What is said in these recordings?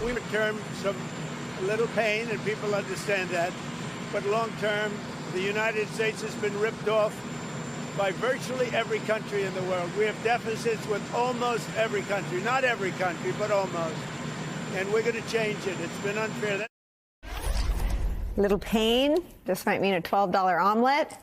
We term some little pain, and people understand that. But long term, the United States has been ripped off by virtually every country in the world. We have deficits with almost every country. Not every country, but almost. And we're going to change it. It's been unfair. Little pain. This might mean a $12 omelet.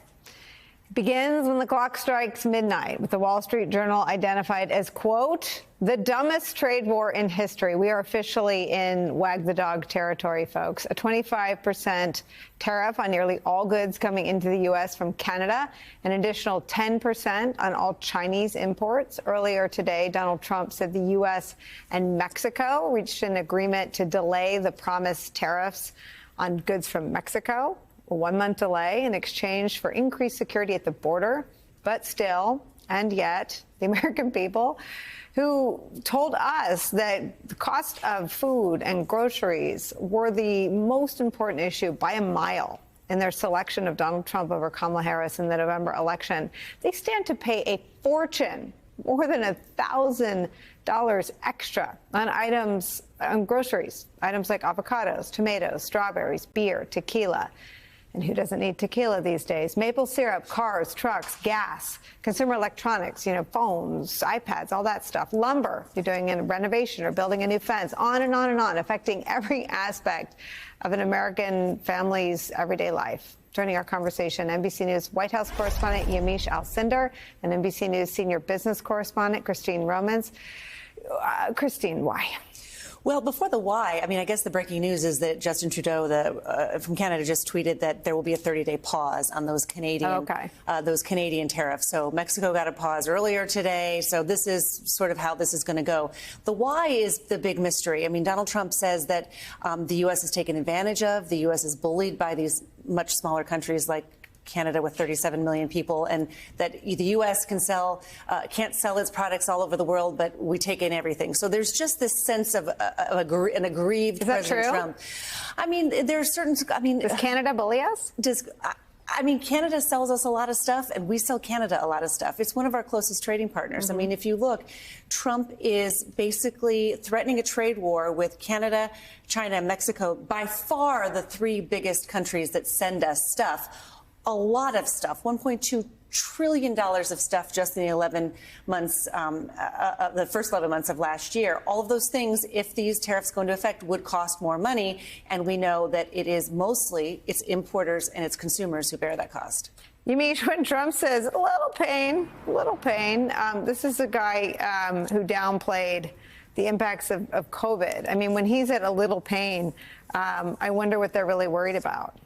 Begins when the clock strikes midnight, with the Wall Street Journal identified as, quote, the dumbest trade war in history. We are officially in wag the dog territory, folks. A 25% tariff on nearly all goods coming into the U.S. from Canada, an additional 10% on all Chinese imports. Earlier today, Donald Trump said the U.S. and Mexico reached an agreement to delay the promised tariffs on goods from Mexico. A 1-month delay in exchange for increased security at the border. But still, and yet, the American people who told us that the cost of food and groceries were the most important issue by a mile in their selection of Donald Trump over Kamala Harris in the November election, they stand to pay a fortune, more than $1,000 extra on items, on groceries, items like avocados, tomatoes, strawberries, beer, tequila. And who doesn't need tequila these days? Maple syrup, cars, trucks, gas, consumer electronics, phones, iPads, all that stuff. Lumber, you're doing a renovation or building a new fence, on and on and on, affecting every aspect of an American family's everyday life. Joining our conversation, NBC News White House correspondent Yamiche Alcindor and NBC News senior business correspondent Christine Romans. Christine, why? Well, before the why, I guess the breaking news is that Justin Trudeau from Canada just tweeted that there will be a 30-day pause on those Canadian tariffs. So Mexico got a pause earlier today. So this is sort of how this is going to go. The why is the big mystery. Donald Trump says that the U.S. is taken advantage of. The U.S. is bullied by these much smaller countries like Canada with 37 million people, and that the U.S. can't sell its products all over the world, but we take in everything. So there's just this sense of an aggrieved President Trump. There are certain. Does Canada bully us? Canada sells us a lot of stuff, and we sell Canada a lot of stuff. It's one of our closest trading partners. Mm-hmm. If you look, Trump is basically threatening a trade war with Canada, China, and Mexico, by far the three biggest countries that send us stuff. A lot of stuff, $1.2 trillion of stuff just in the 11 months, the first 11 months of last year. All of those things, if these tariffs go into effect, would cost more money. And we know that it is mostly its importers and its consumers who bear that cost. Yamiche, when Trump says a little pain, this is a guy who downplayed the impacts of COVID. When he's at a little pain, I wonder what they're really worried about.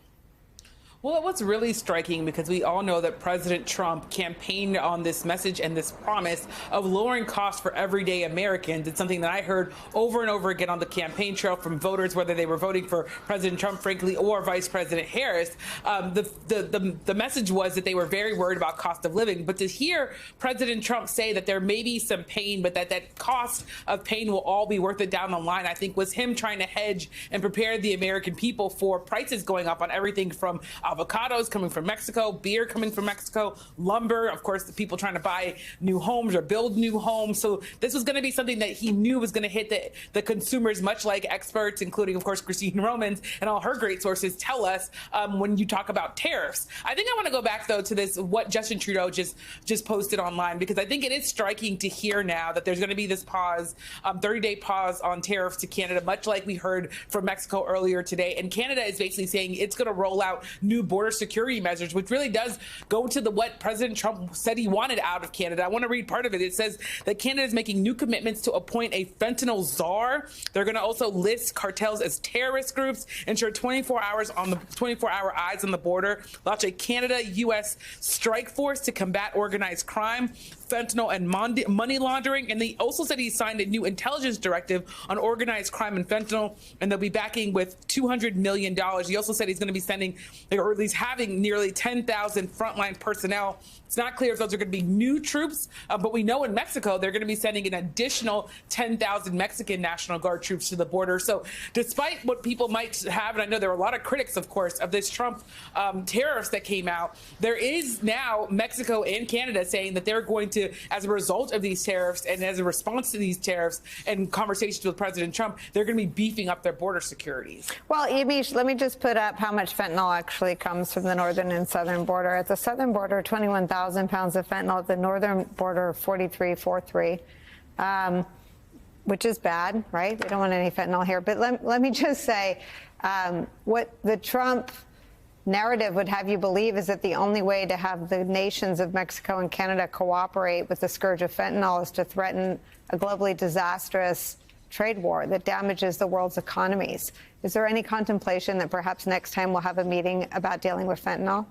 Well, what's really striking, because we all know that President Trump campaigned on this message and this promise of lowering costs for everyday Americans. It's something that I heard over and over again on the campaign trail from voters, whether they were voting for President Trump, frankly, or Vice President Harris. The message was that they were very worried about cost of living. But to hear President Trump say that there may be some pain, but that cost of pain will all be worth it down the line, I think was him trying to hedge and prepare the American people for prices going up on everything from avocados coming from Mexico, beer coming from Mexico, lumber, of course, the people trying to buy new homes or build new homes. So this was going to be something that he knew was going to hit the consumers, much like experts, including, of course, Christine Romans and all her great sources tell us when you talk about tariffs. I think I want to go back, though, to this, what Justin Trudeau just posted online, because I think it is striking to hear now that there's going to be this pause, 30-day pause on tariffs to Canada, much like we heard from Mexico earlier today. And Canada is basically saying it's going to roll out new border security measures, which really does go to what President Trump said he wanted out of Canada. I want to read part of it. It says that Canada is making new commitments to appoint a fentanyl czar. They're going to also list cartels as terrorist groups, ensure 24-hour eyes on the border, launch a Canada-U.S. strike force to combat organized crime, fentanyl and money laundering. And they also said he signed a new intelligence directive on organized crime and fentanyl, and they'll be backing with $200 million. He also said he's going to be sending, or at least having, nearly 10,000 frontline personnel. It's not clear if those are going to be new troops, but we know in Mexico they're going to be sending an additional 10,000 Mexican National Guard troops to the border. So despite what people might have, and I know there were a lot of critics, of course, of this Trump tariffs that came out, there is now Mexico and Canada saying that they're going to, as a result of these tariffs and as a response to these tariffs and conversations with President Trump, they're going to be beefing up their border securities. Well, Yamiche, let me just put up how much fentanyl actually comes from the northern and southern border. At the southern border, 21,000 pounds of fentanyl. At the northern border, 43.43, which is bad, right? We don't want any fentanyl here. But let me just say, what the Trump narrative would have you believe is that the only way to have the nations of Mexico and Canada cooperate with the scourge of fentanyl is to threaten a globally disastrous trade war that damages the world's economies. Is there any contemplation that perhaps next time we'll have a meeting about dealing with fentanyl?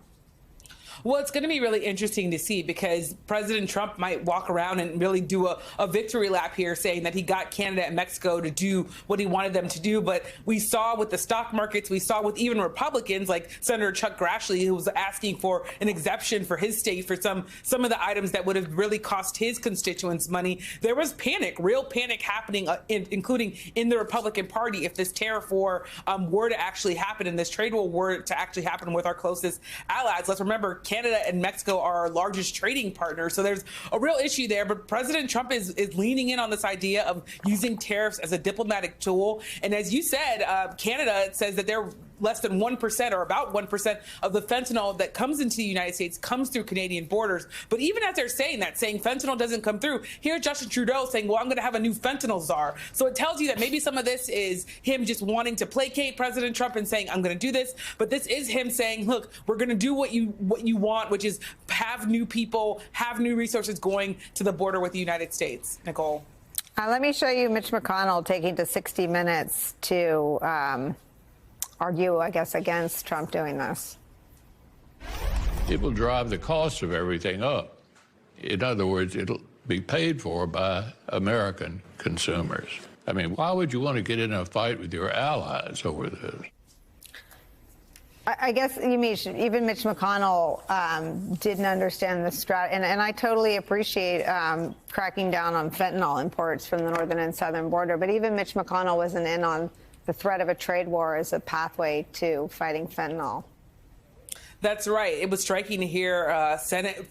Well, it's going to be really interesting to see because President Trump might walk around and really do a victory lap here saying that he got Canada and Mexico to do what he wanted them to do. But we saw with the stock markets, we saw with even Republicans like Senator Chuck Grassley, who was asking for an exemption for his state for some of the items that would have really cost his constituents money. There was panic, real panic happening, including in the Republican Party, if this tariff war were to actually happen and this trade war were to actually happen with our closest allies. Let's remember, Canada and Mexico are our largest trading partners. So there's a real issue there. But President Trump is leaning in on this idea of using tariffs as a diplomatic tool. And as you said, Canada says that they're less than 1% or about 1% of the fentanyl that comes into the United States comes through Canadian borders. But even as they're saying that, saying fentanyl doesn't come through, here's Justin Trudeau saying, well, I'm going to have a new fentanyl czar. So it tells you that maybe some of this is him just wanting to placate President Trump and saying, I'm going to do this. But this is him saying, look, we're going to do what you want, which is have new people, have new resources going to the border with the United States. Nicole. Let me show you Mitch McConnell taking to 60 Minutes to argue, I guess, against Trump doing this. It will drive the cost of everything up. In other words, it'll be paid for by American consumers. I mean, why would you want to get in a fight with your allies over this? I guess, Yamiche, even Mitch McConnell didn't understand the strategy. And I totally appreciate cracking down on fentanyl imports from the northern and southern border. But even Mitch McConnell wasn't in on the threat of a trade war as a pathway to fighting fentanyl. That's right. It was striking to hear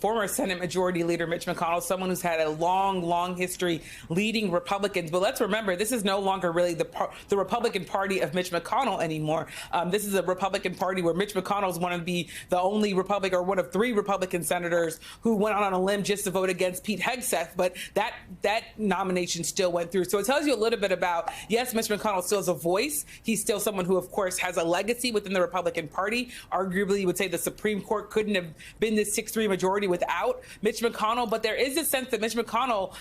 former Senate Majority Leader Mitch McConnell, someone who's had a long history leading Republicans. But let's remember, this is no longer really the Republican Party of Mitch McConnell anymore. This is a Republican Party where Mitch McConnell is one of the only Republican, or one of 3 Republican senators who went out on a limb just to vote against Pete Hegseth. But that nomination still went through. So it tells you a little bit about, yes, Mitch McConnell still has a voice. He's still someone who, of course, has a legacy within the Republican Party. Arguably, you would say the Supreme Court couldn't have been this 6-3 majority without Mitch McConnell. But there is a sense that Mitch McConnell,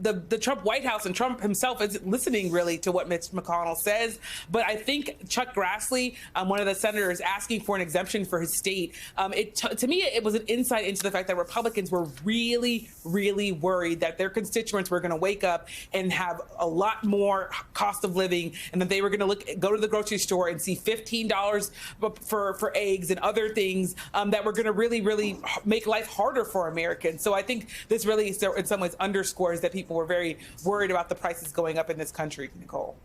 the Trump White House and Trump himself is listening really to what Mitch McConnell says. But I think Chuck Grassley, one of the senators, asking for an exemption for his state, to me, it was an insight into the fact that Republicans were really worried that their constituents were going to wake up and have a lot more cost of living, and that they were going to go to the grocery store and see $15 for eggs and other things that were going to really make life harder for Americans. So I think this really, in some ways, underscores that people were very worried about the prices going up in this country, Nicole.